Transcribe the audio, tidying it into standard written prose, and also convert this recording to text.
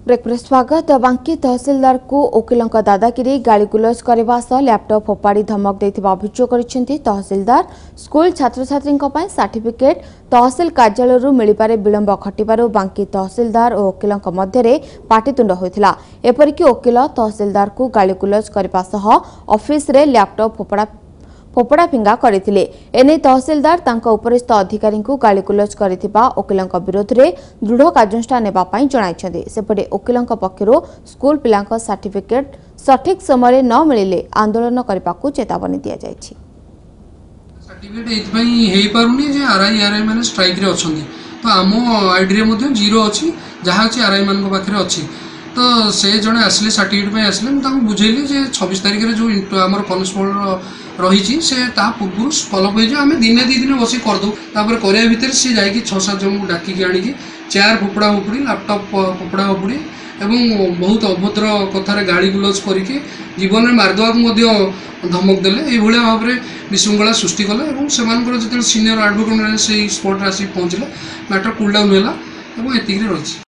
Break पर स्वागत। बांकी तहसिलदार को वकिलों दादागिरी गाड़ीगुलज करने सह लैपटॉप फोपाड़ी धमक देथिबा अभियोग करिसेंती तहसिलदार। स्कूल छात्र छात्री सर्टिफिकेट तहसिल कार्यालय मिलबारे विलंब घटिबारु बांकी तहसिलदार और वकिलों मध्य पाटितुंड होइथिला। एपरिक वकिल तहसिलदार को गाड़ीगुलज करने सह ऑफिस रे लैपटॉप फोपड़ा फिंगा करथिले। एने तहसिलदार तांका उपरिस्थ अधिकारी को गाड़ीगुलज करथिबा वकिलों विरोध में दृढ़ कार्यानुष्ठान नेबा पई जणाइछन्ते। सेपटे वकिलों पक्षरु स्कूल पिलांका सर्टिफिकेट सठिक समय न मिलिले आंदोलन करबाकू चेतावनी दिया जायछि। सर्टिफिकेट एथपई हेई पारुनी जे आरआई माने स्ट्राइक रे अछंती, तो आम आईडी रे मध्ये जीरो अछि जहा अछि आरआई मान पाखरे अछि। तो से जने आसले सर्टिफिकेट पे आसले ताको बुझेली जे 26 तारिख रे जो हमर कॉन्स्टेबल रही से पूर्व फॉलोअप हो आम दिने दी दिन बस करदे तापर करने भितर सी जाकि 6-7 जन को डाकिक आणिकी चेयर फोपड़ा फोपड़ी लैपटॉप फोपड़ा फोपड़ी एवं बहुत अभद्र कथार गाड़ी गुलज करके जीवन में मारदेवाक धमक देले। ये भाव में विशृंखला सृष्टि कले और सीनियर एडवोकेट से स्पॉट आसिक पहुँचले मैटर कूल डाउन है एतिक रही।